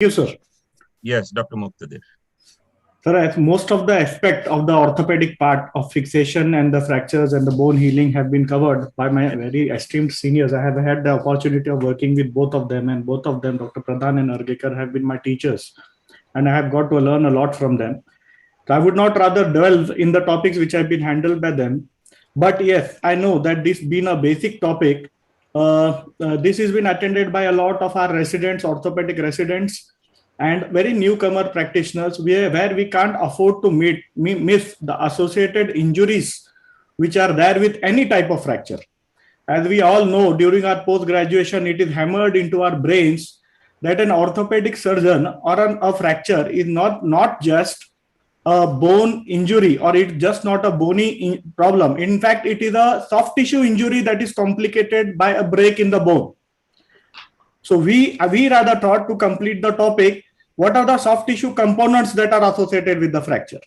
You, sir. Yes, Dr. Muqtadir. Sir, most of the aspect of the orthopedic part of fixation and the fractures and the bone healing have been covered by my very esteemed seniors. I have had the opportunity of working with both of them, and both of them, Dr. Pradhan and Argekar, have been my teachers, and I have got to learn a lot from them. So I would not rather delve in the topics which have been handled by them. But yes, I know that this being a basic topic, this has been attended by a lot of our residents, orthopedic residents, and very newcomer practitioners, where we can't afford to miss the associated injuries which are there with any type of fracture. As we all know, during our post graduation, it is hammered into our brains that an orthopedic surgeon or a fracture is not just a bone injury, or it's just not a bony problem. In fact, it is a soft tissue injury that is complicated by a break in the bone. So we rather thought to complete the topic, what are the soft tissue components that are associated with the fracture?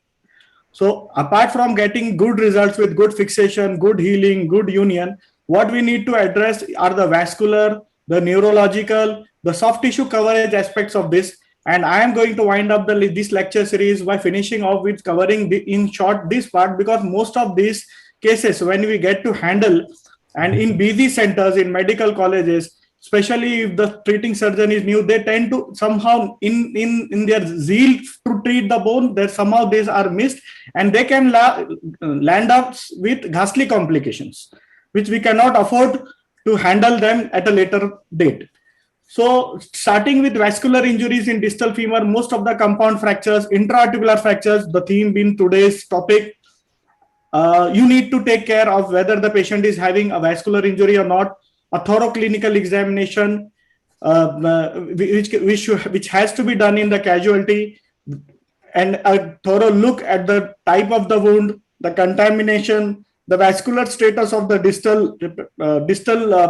So apart from getting good results with good fixation, good healing, good union, what we need to address are the vascular, the neurological, the soft tissue coverage aspects of this. And I am going to wind up this lecture series by finishing off with covering in short this part, because most of these cases, when we get to handle, and in busy centers, in medical colleges, especially if the treating surgeon is new, they tend to somehow in their zeal to treat the bone, that somehow these are missed, and they can land up with ghastly complications which we cannot afford to handle them at a later date. So starting with vascular injuries in distal femur, most of the compound fractures, intra-articular fractures, the theme being today's topic, you need to take care of whether the patient is having a vascular injury or not. A thorough clinical examination, which has to be done in the casualty, and a thorough look at the type of the wound, the contamination, the vascular status of the distal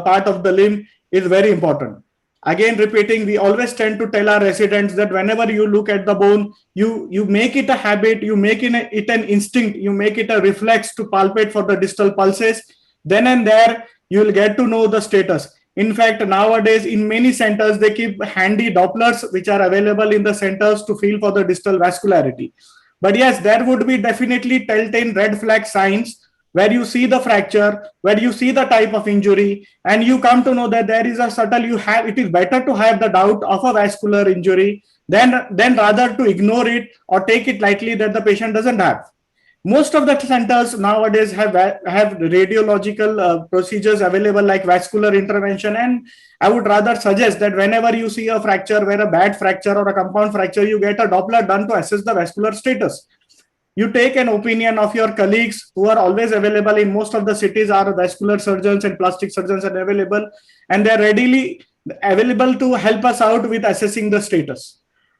part of the limb is very important. Again, repeating, we always tend to tell our residents that whenever you look at the bone, you make it a habit, you make it an instinct, you make it a reflex to palpate for the distal pulses. Then and there, you will get to know the status. In fact, nowadays in many centers, they keep handy Dopplers which are available in the centers to feel for the distal vascularity. But yes, there would be definitely telltale red flag signs where you see the fracture, where you see the type of injury, and you come to know that there is a subtle, it is better to have the doubt of a vascular injury than rather to ignore it or take it lightly that the patient doesn't have. Most of the centers nowadays have radiological procedures available, like vascular intervention, and I would rather suggest that whenever you see a fracture, where a bad fracture or a compound fracture, you get a Doppler done to assess the vascular status. You take an opinion of your colleagues who are always available in most of the cities. Are vascular surgeons and plastic surgeons are available, and they're readily available to help us out with assessing the status.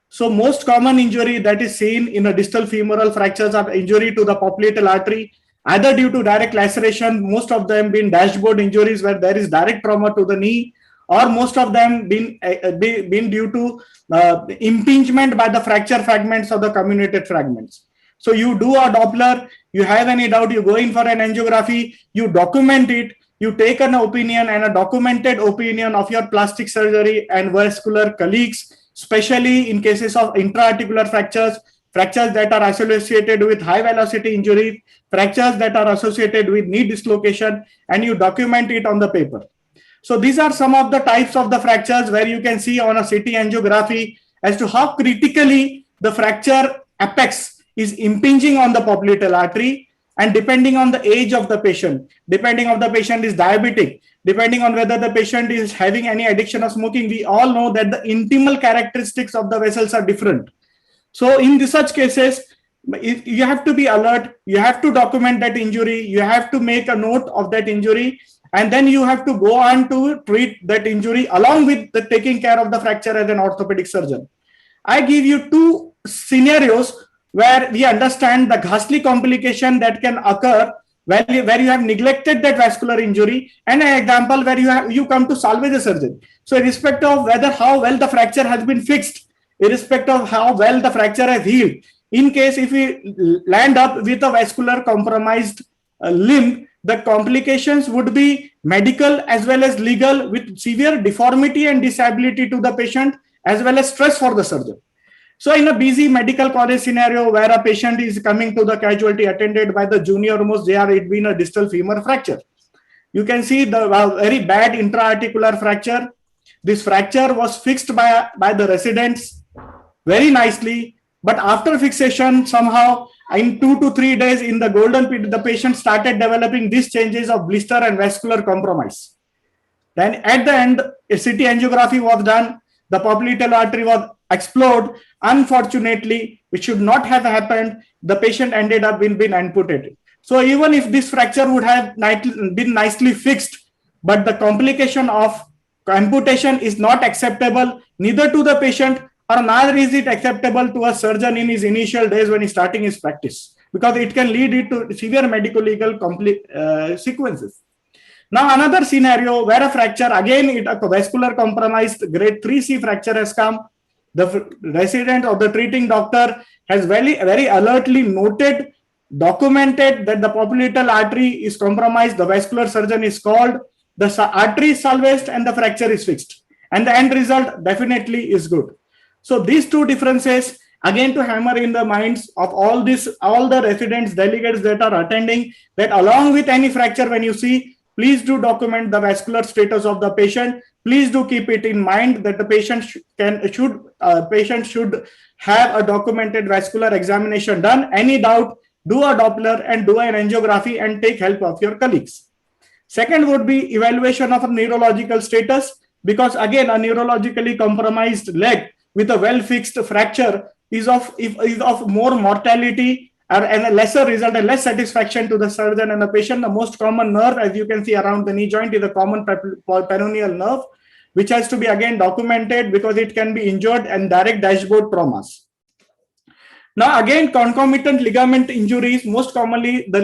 So most common injury that is seen in a distal femoral fractures are injury to the popliteal artery, either due to direct laceration, most of them being dashboard injuries where there is direct trauma to the knee, or most of them been due to impingement by the fracture fragments or the comminuted fragments. So you do a Doppler, you have any doubt, you go in for an angiography, you document it, you take an opinion and a documented opinion of your plastic surgery and vascular colleagues, especially in cases of intra-articular fractures, fractures that are associated with high velocity injury, fractures that are associated with knee dislocation, and you document it on the paper. So these are some of the types of the fractures where you can see on a CT angiography as to how critically the fracture apex is impinging on the popliteal artery, and depending on the age of the patient, depending on the patient is diabetic, depending on whether the patient is having any addiction of smoking, we all know that the intimal characteristics of the vessels are different. So in such cases, you have to be alert, you have to document that injury, you have to make a note of that injury, and then you have to go on to treat that injury along with the taking care of the fracture as an orthopedic surgeon. I give you two scenarios where we understand the ghastly complication that can occur where you have neglected that vascular injury, and an example where you come to salvage a surgery. So irrespective of whether how well the fracture has been fixed, irrespective of how well the fracture has healed, in case if we land up with a vascular compromised limb, the complications would be medical as well as legal, with severe deformity and disability to the patient, as well as stress for the surgeon. So in a busy medical college scenario where a patient is coming to the casualty attended by the junior most, there had been a distal femur fracture. You can see the very bad intra-articular fracture. This fracture was fixed by the residents very nicely, but after fixation, somehow in 2 to 3 days in the golden period, the patient started developing these changes of blister and vascular compromise. Then at the end, a CT angiography was done. The popliteal artery was explored. Unfortunately, which should not have happened, the patient ended up being amputated. So even if this fracture would have been nicely fixed, but the complication of amputation is not acceptable neither to the patient or neither is it acceptable to a surgeon in his initial days when he's starting his practice, because it can lead it to severe medico-legal sequences. Now another scenario where a fracture, again a vascular compromised grade 3C fracture has come. The resident or the treating doctor has very alertly noted, documented that the popliteal artery is compromised. The vascular surgeon is called, the artery is salvaged and the fracture is fixed, and the end result definitely is good. So these two differences, again, to hammer in the minds of all the residents, delegates that are attending, that along with any fracture when you see, please do document the vascular status of the patient. Please do keep it in mind that the patient should have a documented vascular examination done. Any doubt, do a Doppler and do an angiography and take help of your colleagues. Second would be evaluation of a neurological status, because again, a neurologically compromised leg with a well-fixed fracture is of more mortality and a lesser result and less satisfaction to the surgeon and the patient. The most common nerve, as you can see around the knee joint, is a common peroneal nerve, which has to be again documented because it can be injured and direct dashboard traumas. Now again, concomitant ligament injuries, most commonly the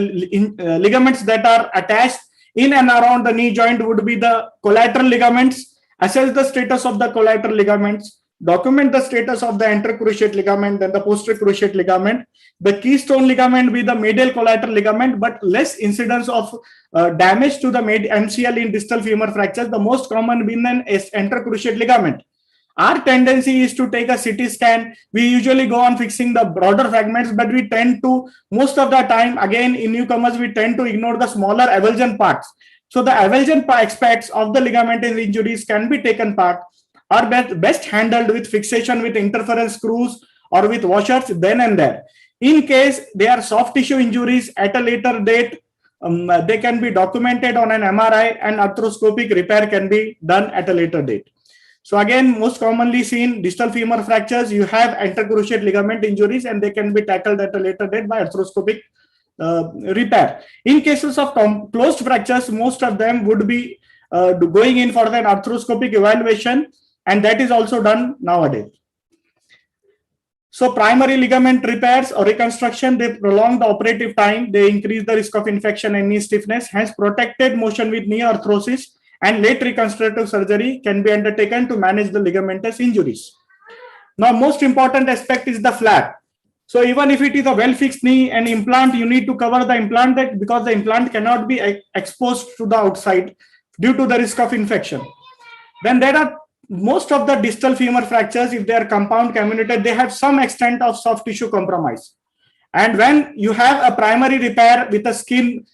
ligaments that are attached in and around the knee joint would be the collateral ligaments. Assess the status of the collateral ligaments. Document the status of the anterocruciate ligament and the posterior cruciate ligament. The keystone ligament be the medial collateral ligament, but less incidence of damage to the MCL in distal femur fractures. The most common being an anterocruciate ligament. Our tendency is to take a CT scan. We usually go on fixing the broader fragments, but we tend to, most of the time, again, in newcomers, we tend to ignore the smaller avulsion parts. So the avulsion aspects of the ligamentous injuries can be taken part, are best handled with fixation with interference screws or with washers then and there. In case they are soft tissue injuries at a later date, they can be documented on an MRI and arthroscopic repair can be done at a later date. So again, most commonly seen distal femur fractures, you have anterocruciate ligament injuries and they can be tackled at a later date by arthroscopic repair. In cases of closed fractures, most of them would be going in for an arthroscopic evaluation, and that is also done nowadays. So primary ligament repairs or reconstruction, they prolong the operative time, they increase the risk of infection and knee stiffness, hence protected motion with knee arthrosis and late reconstructive surgery can be undertaken to manage the ligamentous injuries. Now, most important aspect is the flap. So even if it is a well-fixed knee and implant, you need to cover the implant because the implant cannot be exposed to the outside due to the risk of infection. Then there are most of the distal femur fractures, if they are compound comminuted, they have some extent of soft tissue compromise. And when you have a primary repair with a skin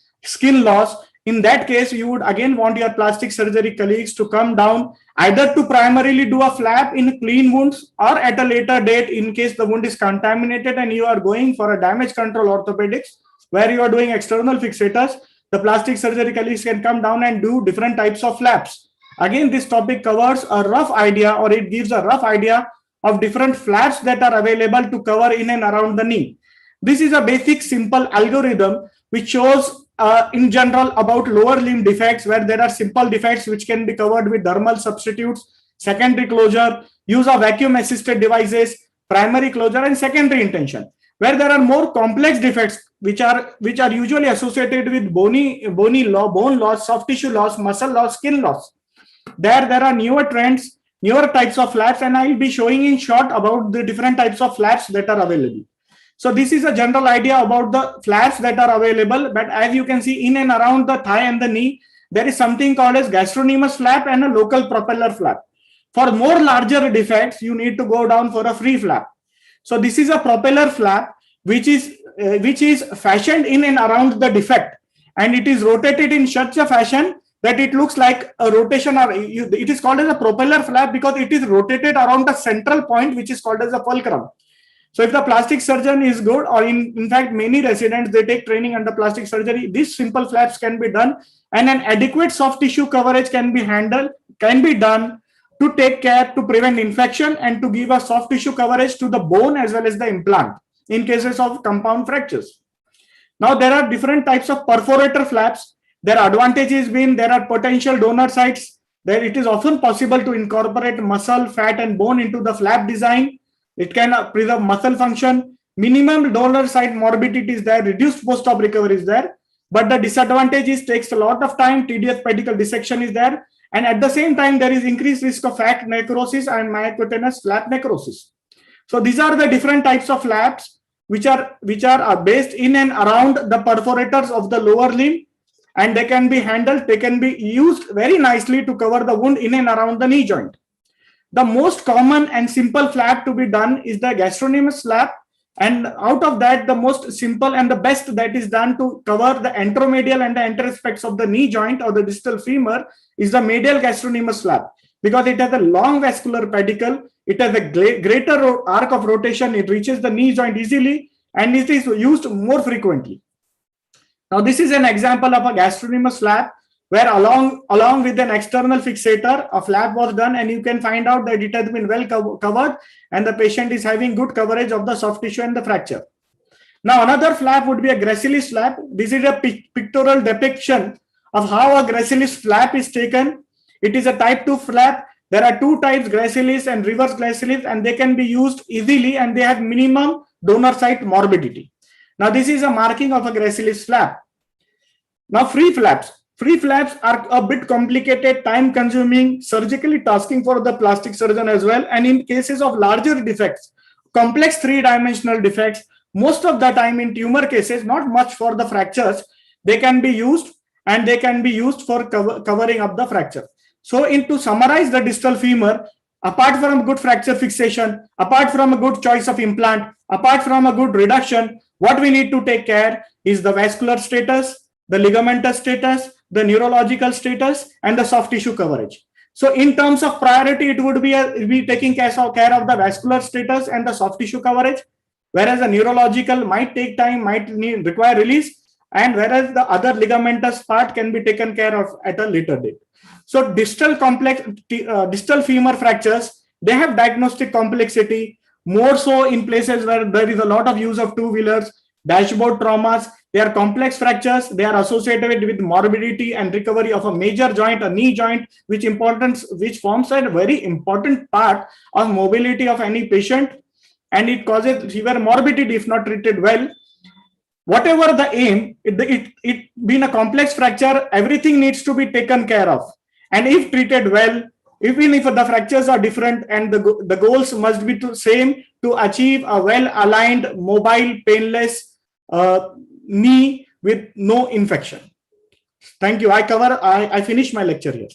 loss, in that case, you would again want your plastic surgery colleagues to come down either to primarily do a flap in clean wounds or at a later date in case the wound is contaminated and you are going for a damage control orthopedics where you are doing external fixators, the plastic surgery colleagues can come down and do different types of flaps. Again, this topic covers a rough idea, or it gives a rough idea of different flaps that are available to cover in and around the knee. This is a basic simple algorithm which shows in general about lower limb defects where there are simple defects which can be covered with dermal substitutes, secondary closure, use of vacuum assisted devices, primary closure and secondary intention. Where there are more complex defects which are usually associated with bone loss, soft tissue loss, muscle loss, skin loss. There are newer trends, newer types of flaps, and I will be showing in short about the different types of flaps that are available. So this is a general idea about the flaps that are available, but as you can see in and around the thigh and the knee, there is something called as gastrocnemius flap and a local propeller flap. For more larger defects, you need to go down for a free flap. So this is a propeller flap which is fashioned in and around the defect, and it is rotated in such a fashion that it looks like a rotation, or it is called as a propeller flap because it is rotated around the central point, which is called as a fulcrum. So if the plastic surgeon is good, or in fact many residents, they take training under plastic surgery, these simple flaps can be done, and an adequate soft tissue coverage can be done to take care to prevent infection and to give a soft tissue coverage to the bone as well as the implant in cases of compound fractures. Now there are different types of perforator flaps. Their advantages being there are potential donor sites. There it is often possible to incorporate muscle, fat, and bone into the flap design. It can preserve muscle function. Minimum donor site morbidity is there. Reduced post-op recovery is there. But the disadvantage is takes a lot of time. Tedious pedicle dissection is there. And at the same time, there is increased risk of fat necrosis and myocutaneous flap necrosis. So these are the different types of flaps which are based in and around the perforators of the lower limb, and they can be handled, they can be used very nicely to cover the wound in and around the knee joint. The most common and simple flap to be done is the gastrocnemius flap, and out of that, the most simple and the best that is done to cover the anteromedial and the anteraspects of the knee joint or the distal femur is the medial gastrocnemius flap, because it has a long vascular pedicle, it has a greater arc of rotation, it reaches the knee joint easily, and it is used more frequently. Now, this is an example of a gastrocnemius flap where along with an external fixator, a flap was done, and you can find out that it has been well covered and the patient is having good coverage of the soft tissue and the fracture. Now, another flap would be a gracilis flap. This is a pictorial depiction of how a gracilis flap is taken. It is a type 2 flap. There are two types, gracilis and reverse gracilis, and they can be used easily and they have minimum donor site morbidity. Now, this is a marking of a gracilis flap. Now, free flaps. Free flaps are a bit complicated, time consuming, surgically tasking for the plastic surgeon as well. And in cases of larger defects, complex three-dimensional defects, most of the time in tumor cases, not much for the fractures, they can be used, and they can be used for covering up the fracture. So to summarize the distal femur, apart from good fracture fixation, apart from a good choice of implant, apart from a good reduction, what we need to take care is the vascular status, the ligamentous status, the neurological status, and the soft tissue coverage. So in terms of priority, it would be taking care of the vascular status and the soft tissue coverage, whereas the neurological might take time, might require release, and whereas the other ligamentous part can be taken care of at a later date. So distal femur fractures, they have diagnostic complexity, more so in places where there is a lot of use of two-wheelers, dashboard traumas. They are complex fractures. They are associated with morbidity and recovery of a major joint, a knee joint, which forms a very important part of mobility of any patient, and it causes severe morbidity if not treated well. Whatever the aim, it being a complex fracture, everything needs to be taken care of. And if treated well, even if the fractures are different, and the goals must be same to achieve a well-aligned, mobile, painless knee with no infection. Thank you. I finish my lecture here.